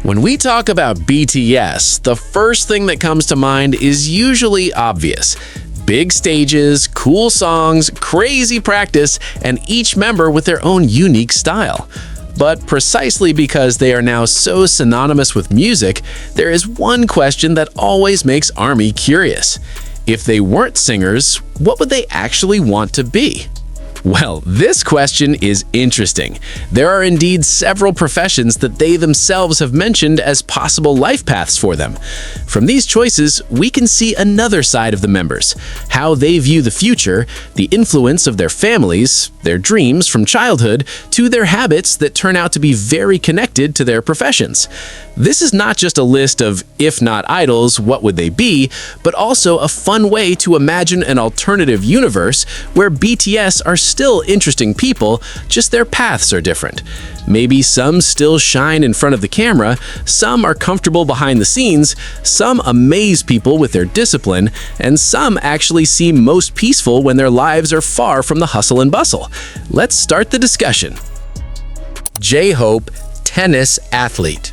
When we talk about BTS, the first thing that comes to mind is usually obvious. Big stages, cool songs, crazy practice, and each member with their own unique style. But precisely because they are now so synonymous with music, there is one question that always makes ARMY curious. If they weren't singers, what would they actually want to be? Well, this question is interesting. There are indeed several professions that they themselves have mentioned as possible life paths for them. From these choices, we can see another side of the members, how they view the future, the influence of their families, their dreams from childhood, to their habits that turn out to be very connected to their professions. This is not just a list of, if not idols, what would they be, but also a fun way to imagine an alternative universe where BTS are still interesting people, just their paths are different. Maybe some still shine in front of the camera, some are comfortable behind the scenes, some amaze people with their discipline, and some actually seem most peaceful when their lives are far from the hustle and bustle. Let's start the discussion. J-Hope, tennis athlete.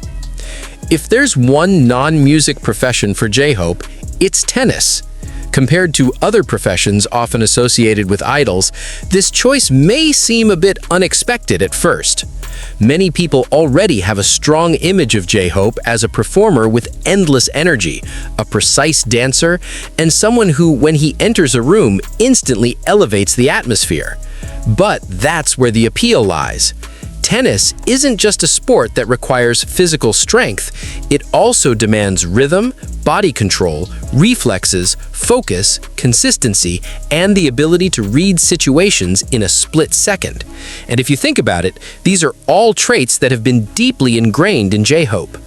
If there's one non-music profession for J-Hope, it's tennis. Compared to other professions often associated with idols, this choice may seem a bit unexpected at first. Many people already have a strong image of J-Hope as a performer with endless energy, a precise dancer, and someone who, when he enters a room, instantly elevates the atmosphere. But that's where the appeal lies. Tennis isn't just a sport that requires physical strength, it also demands rhythm, body control, reflexes, focus, consistency, and the ability to read situations in a split second. And if you think about it, these are all traits that have been deeply ingrained in J-Hope.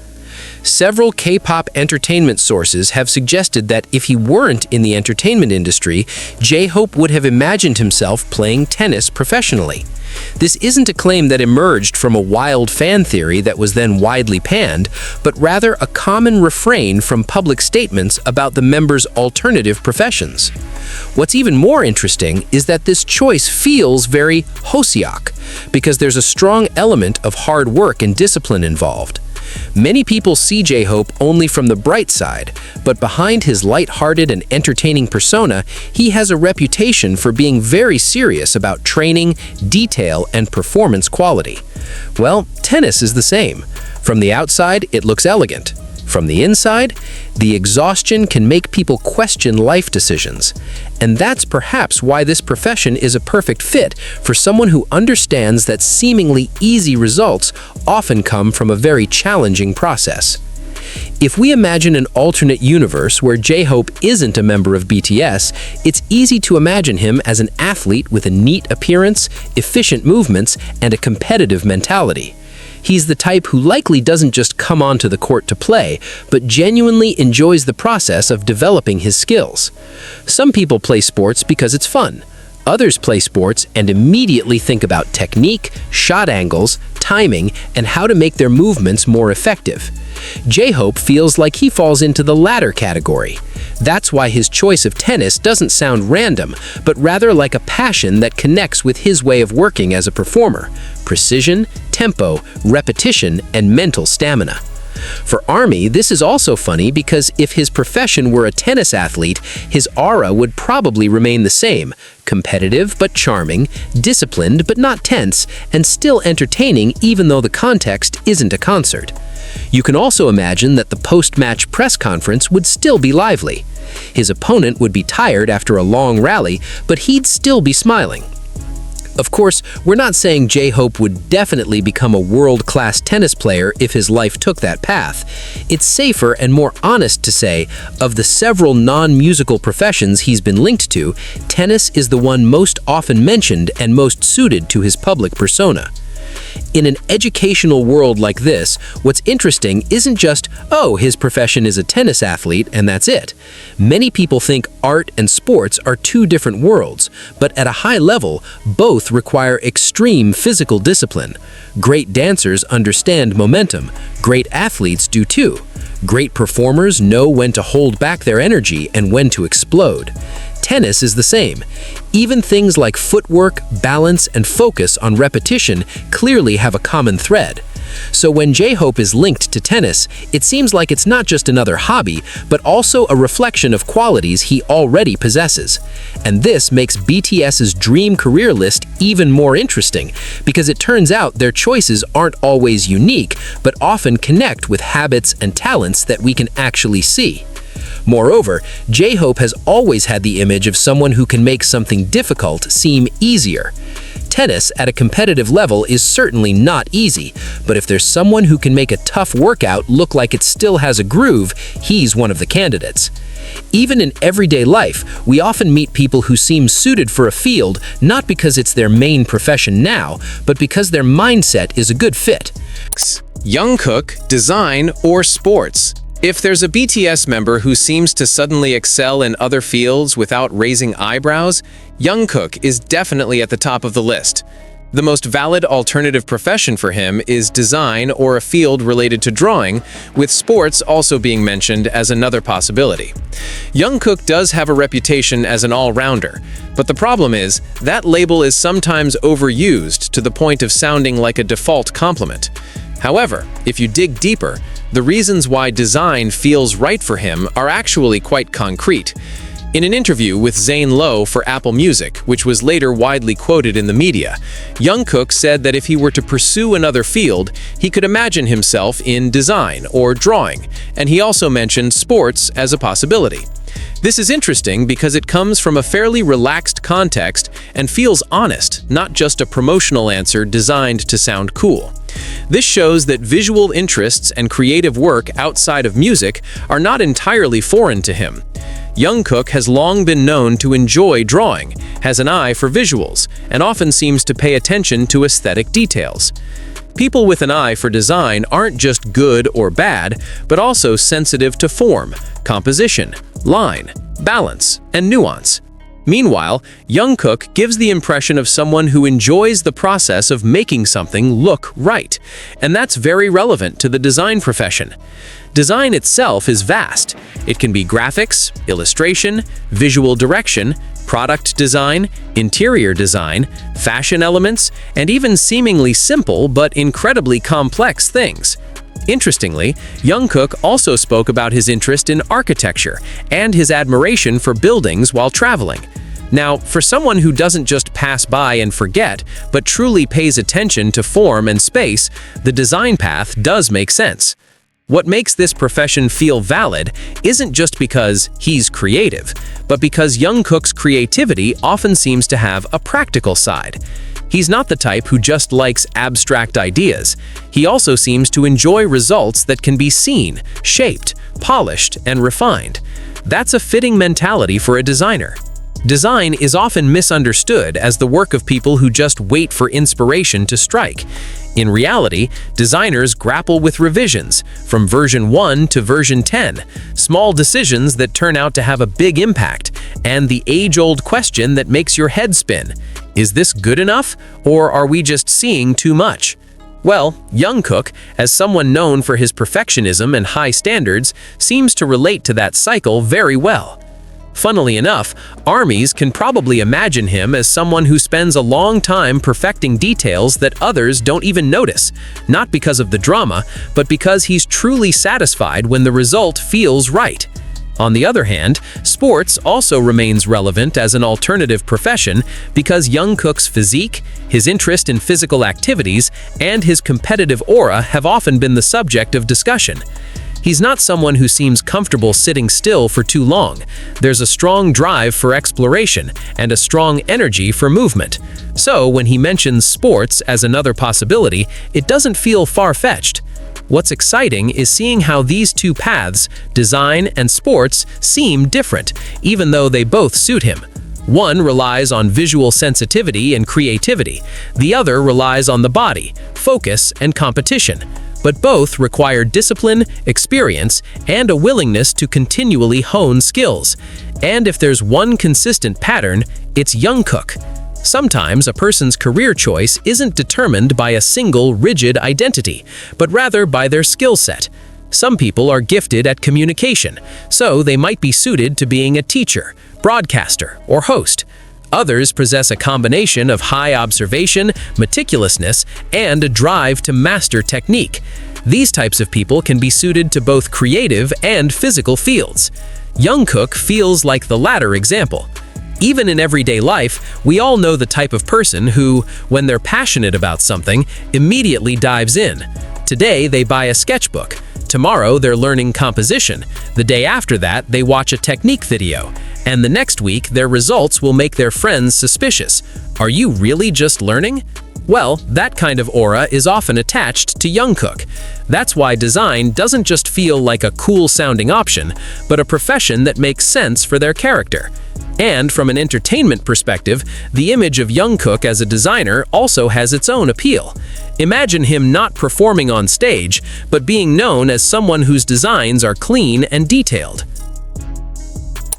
Several K-pop entertainment sources have suggested that if he weren't in the entertainment industry, J-Hope would have imagined himself playing tennis professionally. This isn't a claim that emerged from a wild fan theory that was then widely panned, but rather a common refrain from public statements about the members' alternative professions. What's even more interesting is that this choice feels very Hoseok, because there's a strong element of hard work and discipline involved. Many people see J-Hope only from the bright side, but behind his light-hearted and entertaining persona, he has a reputation for being very serious about training, detail, and performance quality. Well, tennis is the same. From the outside, it looks elegant. From the inside, the exhaustion can make people question life decisions. And that's perhaps why this profession is a perfect fit for someone who understands that seemingly easy results often come from a very challenging process. If we imagine an alternate universe where J-Hope isn't a member of BTS, it's easy to imagine him as an athlete with a neat appearance, efficient movements, and a competitive mentality. He's the type who likely doesn't just come onto the court to play, but genuinely enjoys the process of developing his skills. Some people play sports because it's fun. Others play sports and immediately think about technique, shot angles, timing, and how to make their movements more effective. J-Hope feels like he falls into the latter category. That's why his choice of tennis doesn't sound random, but rather like a passion that connects with his way of working as a performer: precision, tempo, repetition, and mental stamina. For ARMY, this is also funny because if his profession were a tennis athlete, his aura would probably remain the same: competitive but charming, disciplined but not tense, and still entertaining even though the context isn't a concert. You can also imagine that the post-match press conference would still be lively. His opponent would be tired after a long rally, but he'd still be smiling. Of course, we're not saying J-Hope would definitely become a world-class tennis player if his life took that path. It's safer and more honest to say, of the several non-musical professions he's been linked to, tennis is the one most often mentioned and most suited to his public persona. In an educational world like this, what's interesting isn't just, oh, his profession is a tennis athlete and that's it. Many people think art and sports are two different worlds, but at a high level, both require extreme physical discipline. Great dancers understand momentum. Great athletes do too. Great performers know when to hold back their energy and when to explode. Tennis is the same. Even things like footwork, balance, and focus on repetition clearly have a common thread. So when J-Hope is linked to tennis, it seems like it's not just another hobby, but also a reflection of qualities he already possesses. And this makes BTS's dream career list even more interesting, because it turns out their choices aren't always unique, but often connect with habits and talents that we can actually see. Moreover, J-Hope has always had the image of someone who can make something difficult seem easier. Tennis at a competitive level is certainly not easy, but if there's someone who can make a tough workout look like it still has a groove, he's one of the candidates. Even in everyday life, we often meet people who seem suited for a field not because it's their main profession now, but because their mindset is a good fit. Jungkook, design, or sports? If there's a BTS member who seems to suddenly excel in other fields without raising eyebrows, Jungkook is definitely at the top of the list. The most valid alternative profession for him is design or a field related to drawing, with sports also being mentioned as another possibility. Jungkook does have a reputation as an all-rounder, but the problem is that label is sometimes overused to the point of sounding like a default compliment. However, if you dig deeper, the reasons why design feels right for him are actually quite concrete. In an interview with Zane Lowe for Apple Music, which was later widely quoted in the media, Jungkook said that if he were to pursue another field, he could imagine himself in design or drawing, and he also mentioned sports as a possibility. This is interesting because it comes from a fairly relaxed context and feels honest, not just a promotional answer designed to sound cool. This shows that visual interests and creative work outside of music are not entirely foreign to him. Jungkook has long been known to enjoy drawing, has an eye for visuals, and often seems to pay attention to aesthetic details. People with an eye for design aren't just good or bad, but also sensitive to form, composition, line, balance, and nuance. Meanwhile, Jungkook gives the impression of someone who enjoys the process of making something look right, and that's very relevant to the design profession. Design itself is vast. It can be graphics, illustration, visual direction, product design, interior design, fashion elements, and even seemingly simple but incredibly complex things. Interestingly, Jungkook also spoke about his interest in architecture and his admiration for buildings while traveling. Now, for someone who doesn't just pass by and forget, but truly pays attention to form and space, the design path does make sense. What makes this profession feel valid isn't just because he's creative, but because Jungkook's creativity often seems to have a practical side. He's not the type who just likes abstract ideas. He also seems to enjoy results that can be seen, shaped, polished, and refined. That's a fitting mentality for a designer. Design is often misunderstood as the work of people who just wait for inspiration to strike. In reality, designers grapple with revisions, from version 1 to version 10, small decisions that turn out to have a big impact, and the age-old question that makes your head spin: is this good enough, or are we just seeing too much? Well, Jungkook, as someone known for his perfectionism and high standards, seems to relate to that cycle very well. Funnily enough, ARMYs can probably imagine him as someone who spends a long time perfecting details that others don't even notice, not because of the drama, but because he's truly satisfied when the result feels right. On the other hand, sports also remains relevant as an alternative profession because Jungkook's physique, his interest in physical activities, and his competitive aura have often been the subject of discussion. He's not someone who seems comfortable sitting still for too long. There's a strong drive for exploration and a strong energy for movement. So when he mentions sports as another possibility, it doesn't feel far-fetched. What's exciting is seeing how these two paths, design and sports, seem different, even though they both suit him. One relies on visual sensitivity and creativity. The other relies on the body, focus, and competition. But both require discipline, experience, and a willingness to continually hone skills. And if there's one consistent pattern, it's Jungkook. Sometimes a person's career choice isn't determined by a single rigid identity, but rather by their skill set. Some people are gifted at communication, so they might be suited to being a teacher, broadcaster, or host. Others possess a combination of high observation, meticulousness, and a drive to master technique. These types of people can be suited to both creative and physical fields. Jungkook feels like the latter example. Even in everyday life, we all know the type of person who, when they're passionate about something, immediately dives in. Today, they buy a sketchbook. Tomorrow, they're learning composition. The day after that, they watch a technique video. And the next week, their results will make their friends suspicious. Are you really just learning? Well, that kind of aura is often attached to Jungkook. That's why design doesn't just feel like a cool-sounding option, but a profession that makes sense for their character. And from an entertainment perspective, the image of Jungkook as a designer also has its own appeal. Imagine him not performing on stage, but being known as someone whose designs are clean and detailed.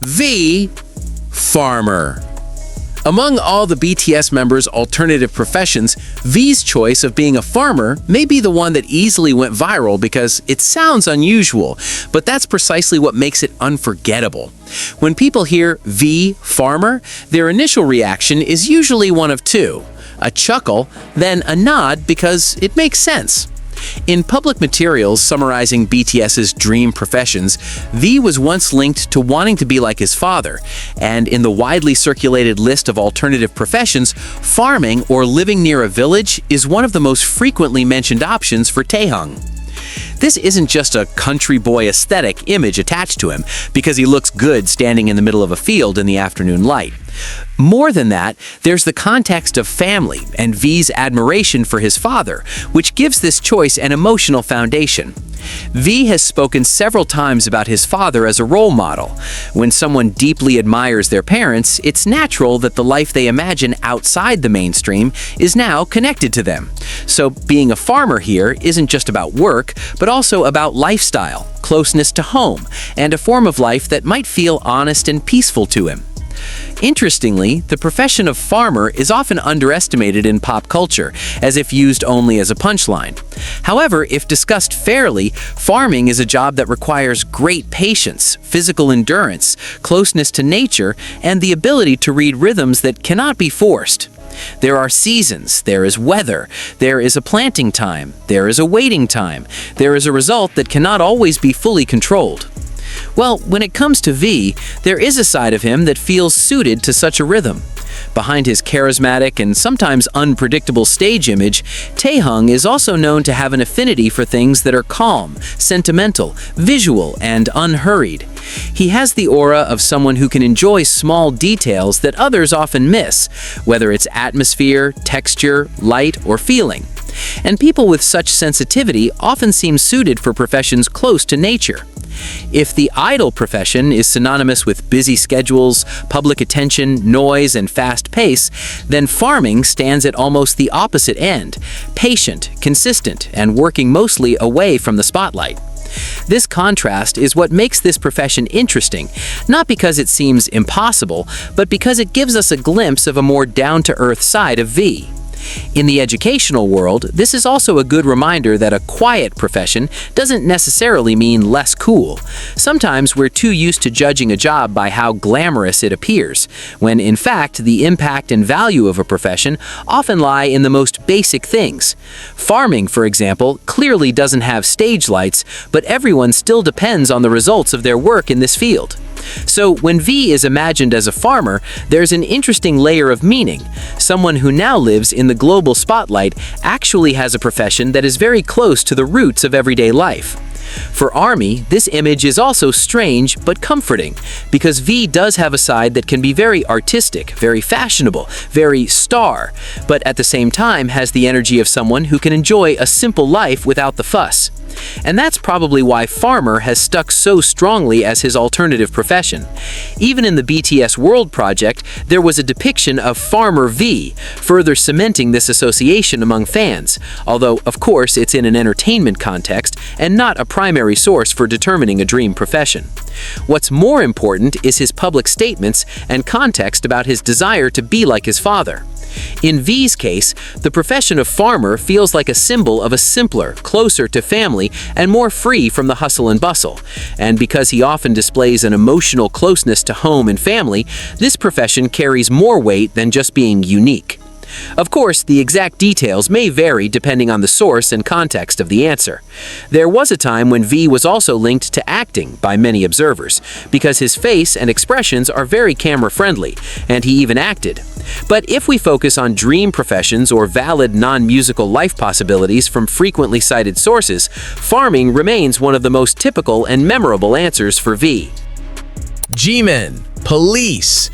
V. Farmer. Among all the BTS members' alternative professions, V's choice of being a farmer may be the one that easily went viral because it sounds unusual, but that's precisely what makes it unforgettable. When people hear V. Farmer, their initial reaction is usually one of two: a chuckle, then a nod because it makes sense. In public materials summarizing BTS's dream professions, V was once linked to wanting to be like his father, and in the widely circulated list of alternative professions, farming or living near a village is one of the most frequently mentioned options for Taehyung. This isn't just a country boy aesthetic image attached to him because he looks good standing in the middle of a field in the afternoon light. More than that, there's the context of family and V's admiration for his father, which gives this choice an emotional foundation. V has spoken several times about his father as a role model. When someone deeply admires their parents, it's natural that the life they imagine outside the mainstream is now connected to them. So being a farmer here isn't just about work, but also about lifestyle, closeness to home, and a form of life that might feel honest and peaceful to him. Interestingly, the profession of farmer is often underestimated in pop culture, as if used only as a punchline. However, if discussed fairly, farming is a job that requires great patience, physical endurance, closeness to nature, and the ability to read rhythms that cannot be forced. There are seasons, there is weather, there is a planting time, there is a waiting time, there is a result that cannot always be fully controlled. Well, when it comes to V, there is a side of him that feels suited to such a rhythm. Behind his charismatic and sometimes unpredictable stage image, Taehyung is also known to have an affinity for things that are calm, sentimental, visual, and unhurried. He has the aura of someone who can enjoy small details that others often miss, whether it's atmosphere, texture, light, or feeling. And people with such sensitivity often seem suited for professions close to nature. If the idol profession is synonymous with busy schedules, public attention, noise, and fast pace, then farming stands at almost the opposite end: patient, consistent, and working mostly away from the spotlight. This contrast is what makes this profession interesting, not because it seems impossible, but because it gives us a glimpse of a more down-to-earth side of V. In the educational world, this is also a good reminder that a quiet profession doesn't necessarily mean less cool. Sometimes we're too used to judging a job by how glamorous it appears, when in fact the impact and value of a profession often lie in the most basic things. Farming, for example, clearly doesn't have stage lights, but everyone still depends on the results of their work in this field. So when V is imagined as a farmer, there's an interesting layer of meaning. Someone who now lives in the global spotlight actually has a profession that is very close to the roots of everyday life. For ARMY, this image is also strange but comforting, because V does have a side that can be very artistic, very fashionable, very star, but at the same time has the energy of someone who can enjoy a simple life without the fuss. And that's probably why farmer has stuck so strongly as his alternative profession. Even in the BTS World project, there was a depiction of Farmer V, further cementing this association among fans, although of course it's in an entertainment context and not a primary source for determining a dream profession. What's more important is his public statements and context about his desire to be like his father. In V's case, the profession of farmer feels like a symbol of a simpler, closer to family, and more free from the hustle and bustle. And because he often displays an emotional closeness to home and family, this profession carries more weight than just being unique. Of course, the exact details may vary depending on the source and context of the answer. There was a time when V was also linked to acting by many observers, because his face and expressions are very camera-friendly, and he even acted. But if we focus on dream professions or valid non-musical life possibilities from frequently cited sources, farming remains one of the most typical and memorable answers for V. Jimin, police.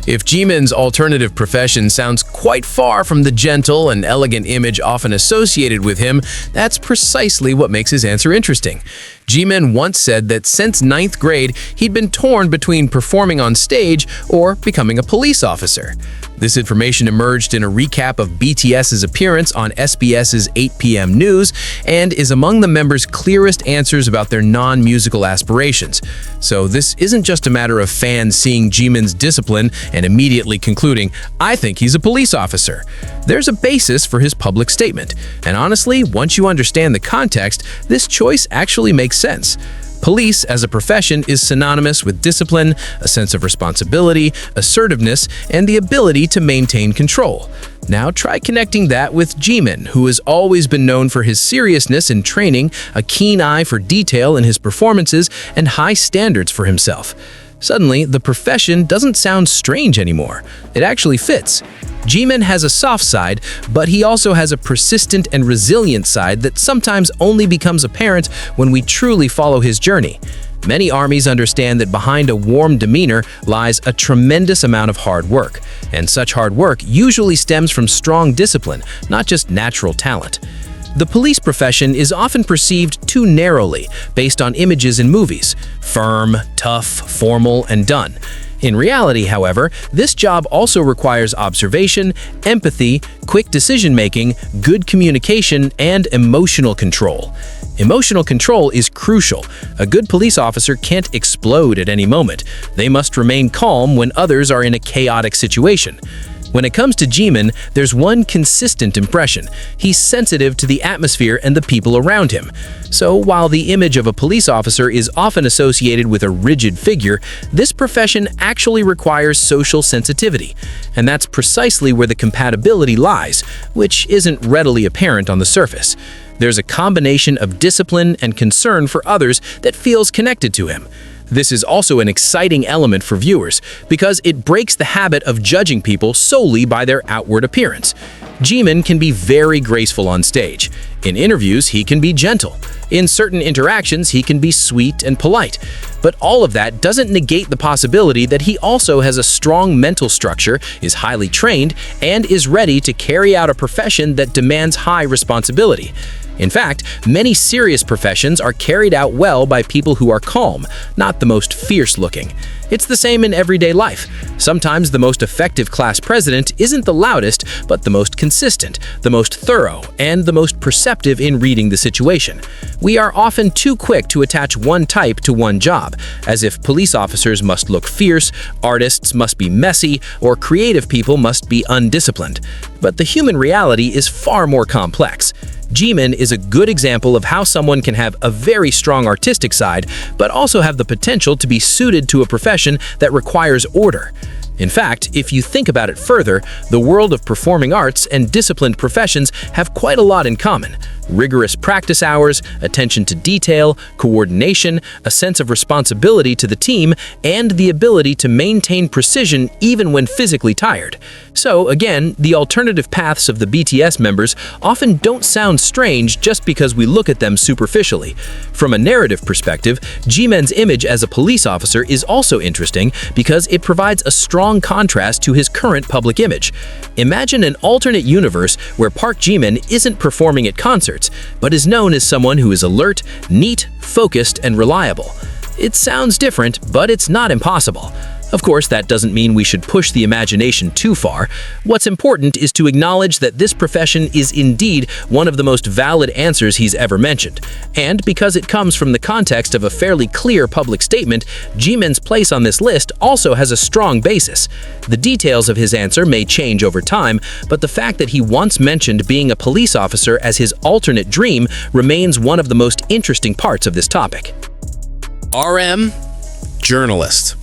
If Jimin's alternative profession sounds quite far from the gentle and elegant image often associated with him, that's precisely what makes his answer interesting. Jimin once said that since 9th grade, he'd been torn between performing on stage or becoming a police officer. This information emerged in a recap of BTS's appearance on SBS's 8 p.m. news and is among the members' clearest answers about their non-musical aspirations. So this isn't just a matter of fans seeing Jimin's discipline and immediately concluding, "I think he's a police officer." There's a basis for his public statement, and honestly, once you understand the context, this choice actually makes sense. Police as a profession is synonymous with discipline, a sense of responsibility, assertiveness, and the ability to maintain control. Now try connecting that with Jimin, who has always been known for his seriousness in training, a keen eye for detail in his performances, and high standards for himself. Suddenly, the profession doesn't sound strange anymore. It actually fits. Jimin has a soft side, but he also has a persistent and resilient side that sometimes only becomes apparent when we truly follow his journey. Many armies understand that behind a warm demeanor lies a tremendous amount of hard work, and such hard work usually stems from strong discipline, not just natural talent. The police profession is often perceived too narrowly based on images in movies: firm, tough, formal, and done. In reality, however, this job also requires observation, empathy, quick decision-making, good communication, and emotional control. Emotional control is crucial. A good police officer can't explode at any moment. They must remain calm when others are in a chaotic situation. When it comes to Jimin, there's one consistent impression. He's sensitive to the atmosphere and the people around him. So while the image of a police officer is often associated with a rigid figure, this profession actually requires social sensitivity. And that's precisely where the compatibility lies, which isn't readily apparent on the surface. There's a combination of discipline and concern for others that feels connected to him. This is also an exciting element for viewers because it breaks the habit of judging people solely by their outward appearance. Jimin can be very graceful on stage. In interviews, he can be gentle. In certain interactions, he can be sweet and polite. But all of that doesn't negate the possibility that he also has a strong mental structure, is highly trained, and is ready to carry out a profession that demands high responsibility. In fact, many serious professions are carried out well by people who are calm, not the most fierce-looking. It's the same in everyday life. Sometimes the most effective class president isn't the loudest, but the most consistent, the most thorough, and the most perceptive in reading the situation. We are often too quick to attach one type to one job, as if police officers must look fierce, artists must be messy, or creative people must be undisciplined. But the human reality is far more complex. Jimin is a good example of how someone can have a very strong artistic side, but also have the potential to be suited to a profession that requires order. In fact, if you think about it further, the world of performing arts and disciplined professions have quite a lot in common. Rigorous practice hours, attention to detail, coordination, a sense of responsibility to the team, and the ability to maintain precision even when physically tired. So again, the alternative paths of the BTS members often don't sound strange just because we look at them superficially. From a narrative perspective, Jimin's image as a police officer is also interesting because it provides a strong contrast to his current public image. Imagine an alternate universe where Park Jimin isn't performing at concerts, but is known as someone who is alert, neat, focused, and reliable. It sounds different, but it's not impossible. Of course, that doesn't mean we should push the imagination too far. What's important is to acknowledge that this profession is indeed one of the most valid answers he's ever mentioned. And because it comes from the context of a fairly clear public statement, Jimin's place on this list also has a strong basis. The details of his answer may change over time, but the fact that he once mentioned being a police officer as his alternate dream remains one of the most interesting parts of this topic. RM, journalist.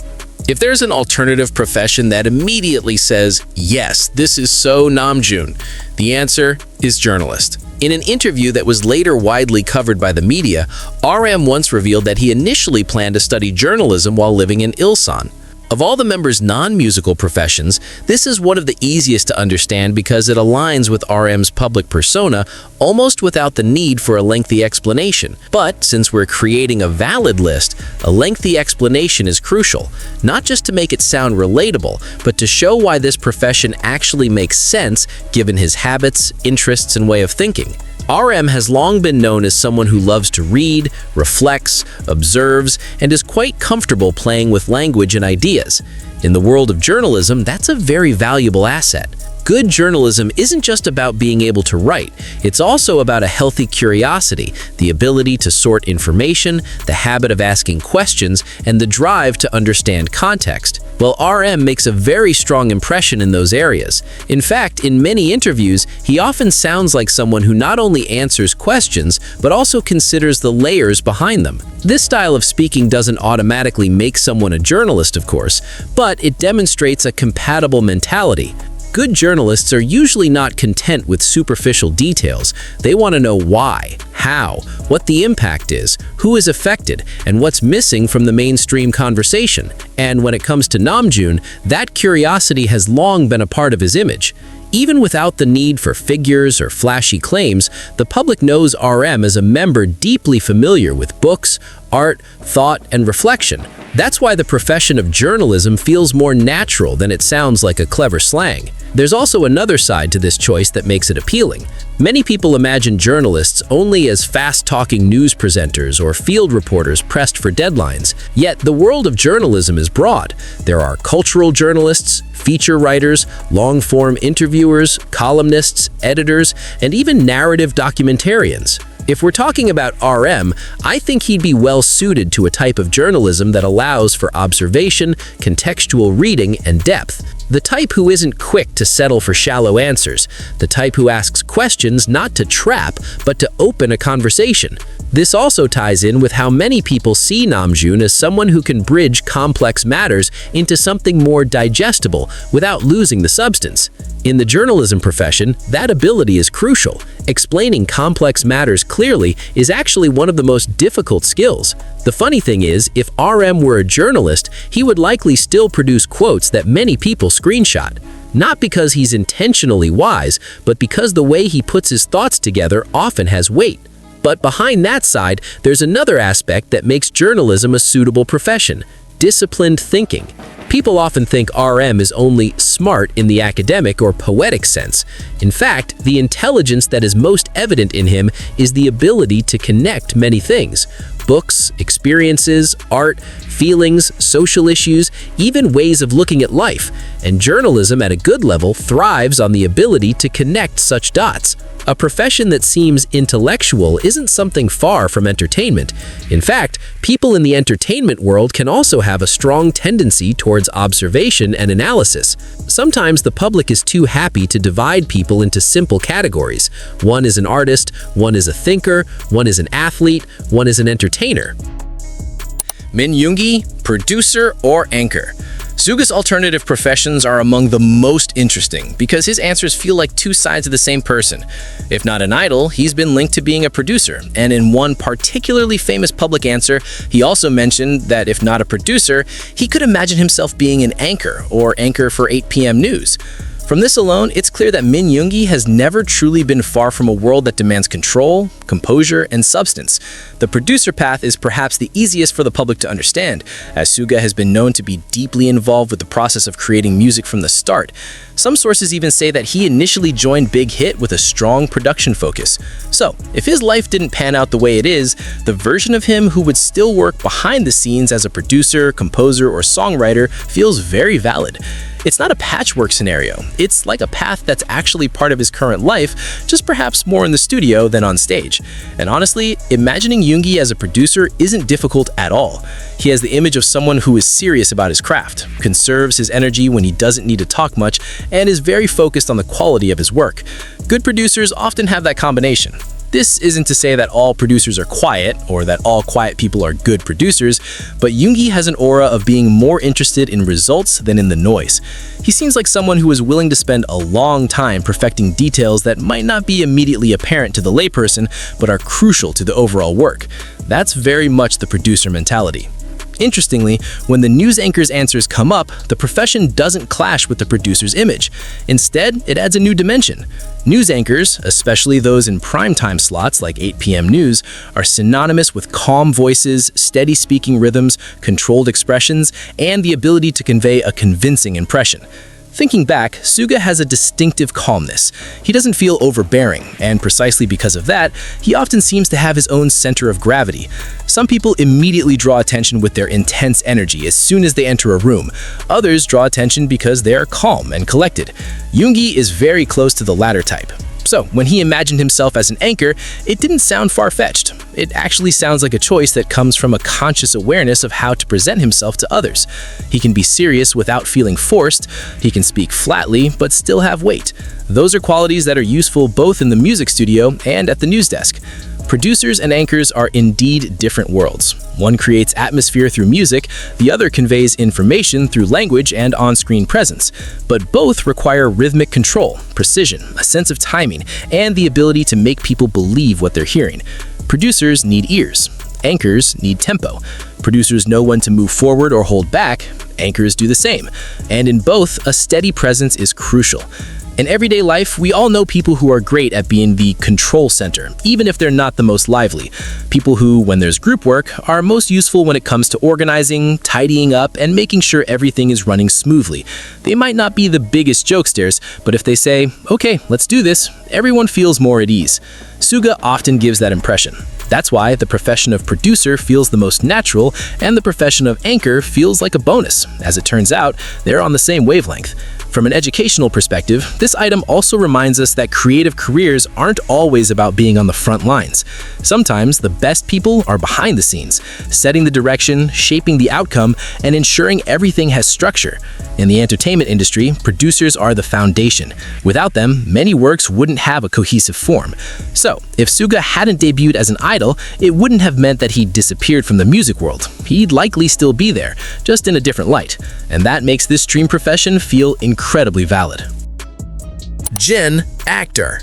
If there's an alternative profession that immediately says, yes, this is so Namjoon, the answer is journalist. In an interview that was later widely covered by the media, RM once revealed that he initially planned to study journalism while living in Ilsan. Of all the members' non-musical professions, this is one of the easiest to understand because it aligns with RM's public persona almost without the need for a lengthy explanation. But since we're creating a valid list, a lengthy explanation is crucial, not just to make it sound relatable, but to show why this profession actually makes sense given his habits, interests, and way of thinking. RM has long been known as someone who loves to read, reflects, observes, and is quite comfortable playing with language and ideas. In the world of journalism, that's a very valuable asset. Good journalism isn't just about being able to write, it's also about a healthy curiosity, the ability to sort information, the habit of asking questions, and the drive to understand context. Well, RM makes a very strong impression in those areas. In fact, in many interviews, he often sounds like someone who not only answers questions, but also considers the layers behind them. This style of speaking doesn't automatically make someone a journalist, of course, but it demonstrates a compatible mentality. Good journalists are usually not content with superficial details. They want to know why, how, what the impact is, who is affected, and what's missing from the mainstream conversation. And when it comes to Namjoon, that curiosity has long been a part of his image. Even without the need for figures or flashy claims, the public knows RM as a member deeply familiar with books, art, thought, and reflection. That's why the profession of journalism feels more natural than it sounds like a clever slang. There's also another side to this choice that makes it appealing. Many people imagine journalists only as fast-talking news presenters or field reporters pressed for deadlines. Yet the world of journalism is broad. There are cultural journalists, feature writers, long-form interviewers, columnists, editors, and even narrative documentarians. If we're talking about RM, I think he'd be well suited to a type of journalism that allows for observation, contextual reading, and depth. The type who isn't quick to settle for shallow answers. The type who asks questions not to trap, but to open a conversation. This also ties in with how many people see Namjoon as someone who can bridge complex matters into something more digestible without losing the substance. In the journalism profession, that ability is crucial. Explaining complex matters clearly is actually one of the most difficult skills. The funny thing is, if RM were a journalist, he would likely still produce quotes that many people screenshot. Not because he's intentionally wise, but because the way he puts his thoughts together often has weight. But behind that side, there's another aspect that makes journalism a suitable profession: disciplined thinking. People often think RM is only smart in the academic or poetic sense. In fact, the intelligence that is most evident in him is the ability to connect many things: books, experiences, art, feelings, social issues, even ways of looking at life. And journalism at a good level thrives on the ability to connect such dots. A profession that seems intellectual isn't something far from entertainment. In fact, people in the entertainment world can also have a strong tendency towards observation and analysis. Sometimes the public is too happy to divide people into simple categories. One is an artist, one is a thinker, one is an athlete, one is an entertainer. Min Yoongi, producer or anchor. Suga's alternative professions are among the most interesting because his answers feel like two sides of the same person. If not an idol, he's been linked to being a producer, and in one particularly famous public answer, he also mentioned that if not a producer, he could imagine himself being an anchor or anchor for 8 p.m. news. From this alone, it's clear that Min Yoongi has never truly been far from a world that demands control, composure, and substance. The producer path is perhaps the easiest for the public to understand, as Suga has been known to be deeply involved with the process of creating music from the start. Some sources even say that he initially joined Big Hit with a strong production focus. So, if his life didn't pan out the way it is, the version of him who would still work behind the scenes as a producer, composer, or songwriter feels very valid. It's not a patchwork scenario. It's like a path that's actually part of his current life, just perhaps more in the studio than on stage. And honestly, imagining Yoongi as a producer isn't difficult at all. He has the image of someone who is serious about his craft, conserves his energy when he doesn't need to talk much, and is very focused on the quality of his work. Good producers often have that combination. This isn't to say that all producers are quiet, or that all quiet people are good producers, but Yoongi has an aura of being more interested in results than in the noise. He seems like someone who is willing to spend a long time perfecting details that might not be immediately apparent to the layperson, but are crucial to the overall work. That's very much the producer mentality. Interestingly, when the news anchor's answers come up, the profession doesn't clash with the producer's image. Instead, it adds a new dimension. News anchors, especially those in primetime slots like 8 p.m. news, are synonymous with calm voices, steady speaking rhythms, controlled expressions, and the ability to convey a convincing impression. Thinking back, Suga has a distinctive calmness. He doesn't feel overbearing, and precisely because of that, he often seems to have his own center of gravity. Some people immediately draw attention with their intense energy as soon as they enter a room. Others draw attention because they are calm and collected. Yoongi is very close to the latter type. So, when he imagined himself as an anchor, it didn't sound far-fetched. It actually sounds like a choice that comes from a conscious awareness of how to present himself to others. He can be serious without feeling forced. He can speak flatly, but still have weight. Those are qualities that are useful both in the music studio and at the news desk. Producers and anchors are indeed different worlds. One creates atmosphere through music, the other conveys information through language and on-screen presence. But both require rhythmic control, precision, a sense of timing, and the ability to make people believe what they're hearing. Producers need ears. Anchors need tempo. Producers know when to move forward or hold back. Anchors do the same. And in both, a steady presence is crucial. In everyday life, we all know people who are great at being the control center, even if they're not the most lively. People who, when there's group work, are most useful when it comes to organizing, tidying up, and making sure everything is running smoothly. They might not be the biggest jokesters, but if they say, "Okay, let's do this," everyone feels more at ease. Suga often gives that impression. That's why the profession of producer feels the most natural, and the profession of anchor feels like a bonus. As it turns out, they're on the same wavelength. From an educational perspective, this item also reminds us that creative careers aren't always about being on the front lines. Sometimes the best people are behind the scenes, setting the direction, shaping the outcome, and ensuring everything has structure. In the entertainment industry, producers are the foundation. Without them, many works wouldn't have a cohesive form. So, if Suga hadn't debuted as an idol, it wouldn't have meant that he disappeared from the music world. He'd likely still be there, just in a different light. And that makes this dream profession feel incredibly valid. Jin, actor.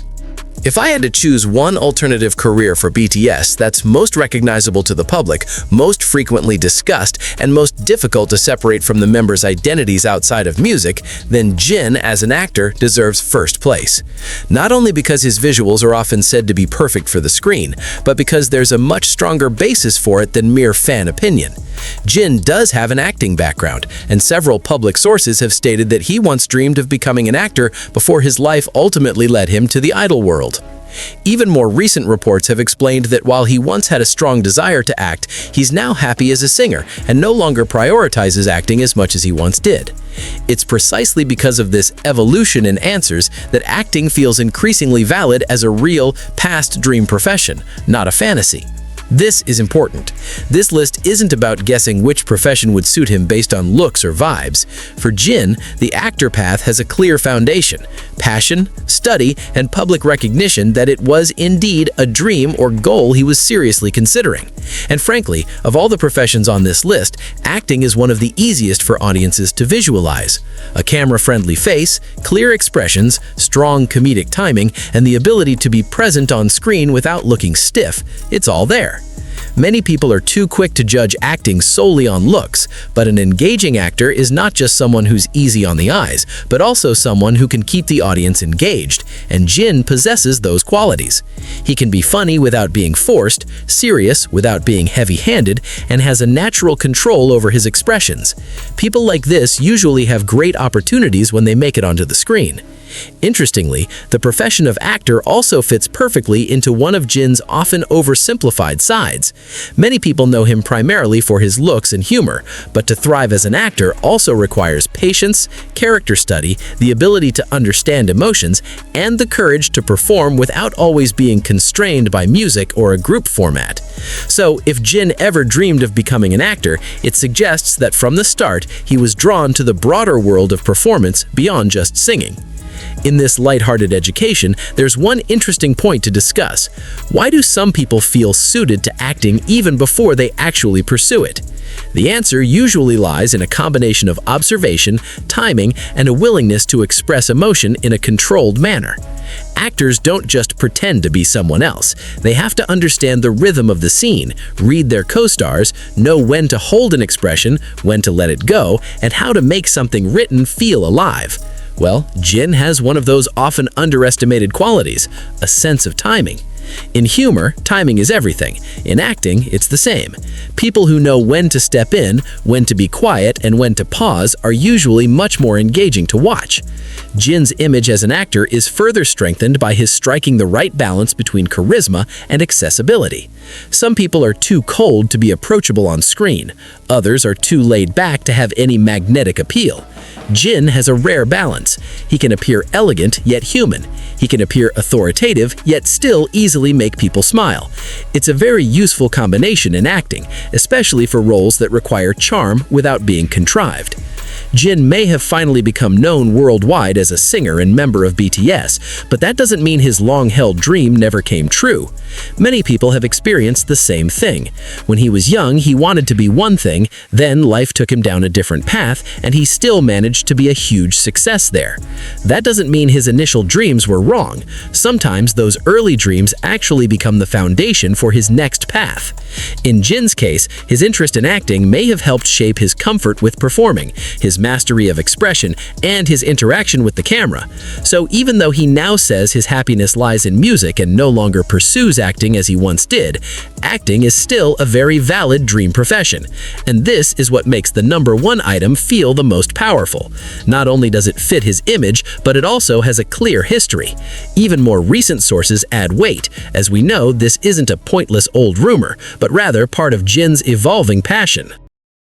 If I had to choose one alternative career for BTS that's most recognizable to the public, most frequently discussed, and most difficult to separate from the members' identities outside of music, then Jin as an actor deserves first place. Not only because his visuals are often said to be perfect for the screen, but because there's a much stronger basis for it than mere fan opinion. Jin does have an acting background, and several public sources have stated that he once dreamed of becoming an actor before his life ultimately led him to the idol world. Even more recent reports have explained that while he once had a strong desire to act, he's now happy as a singer and no longer prioritizes acting as much as he once did. It's precisely because of this evolution in answers that acting feels increasingly valid as a real, past dream profession, not a fantasy. This is important. This list isn't about guessing which profession would suit him based on looks or vibes. For Jin, the actor path has a clear foundation: passion, study, and public recognition that it was indeed a dream or goal he was seriously considering. And frankly, of all the professions on this list, acting is one of the easiest for audiences to visualize. A camera-friendly face, clear expressions, strong comedic timing, and the ability to be present on screen without looking stiff. It's all there. Many people are too quick to judge acting solely on looks, but an engaging actor is not just someone who's easy on the eyes, but also someone who can keep the audience engaged, and Jin possesses those qualities. He can be funny without being forced, serious without being heavy-handed, and has a natural control over his expressions. People like this usually have great opportunities when they make it onto the screen. Interestingly, the profession of actor also fits perfectly into one of Jin's often oversimplified sides. Many people know him primarily for his looks and humor, but to thrive as an actor also requires patience, character study, the ability to understand emotions, and the courage to perform without always being constrained by music or a group format. So, if Jin ever dreamed of becoming an actor, it suggests that from the start, he was drawn to the broader world of performance beyond just singing. In this lighthearted education, there's one interesting point to discuss. Why do some people feel suited to acting even before they actually pursue it? The answer usually lies in a combination of observation, timing, and a willingness to express emotion in a controlled manner. Actors don't just pretend to be someone else. They have to understand the rhythm of the scene, read their co-stars, know when to hold an expression, when to let it go, and how to make something written feel alive. Well, Jin has one of those often underestimated qualities, a sense of timing. In humor, timing is everything. In acting, it's the same. People who know when to step in, when to be quiet, and when to pause are usually much more engaging to watch. Jin's image as an actor is further strengthened by his striking the right balance between charisma and accessibility. Some people are too cold to be approachable on screen. Others are too laid back to have any magnetic appeal. Jin has a rare balance. He can appear elegant yet human. He can appear authoritative yet still easily make people smile. It's a very useful combination in acting, especially for roles that require charm without being contrived. Jin may have finally become known worldwide as a singer and member of BTS, but that doesn't mean his long-held dream never came true. Many people have experienced the same thing. When he was young, he wanted to be one thing, then life took him down a different path, and he still managed to be a huge success there. That doesn't mean his initial dreams were wrong. Sometimes those early dreams actually become the foundation for his next path. In Jin's case, his interest in acting may have helped shape his comfort with performing, his mastery of expression, and his interaction with the camera. So even though he now says his happiness lies in music and no longer pursues acting as he once did, acting is still a very valid dream profession. And this is what makes the #1 item feel the most powerful. Not only does it fit his image, but it also has a clear history. Even more recent sources add weight, as we know this isn't a pointless old rumor, but rather part of Jin's evolving passion.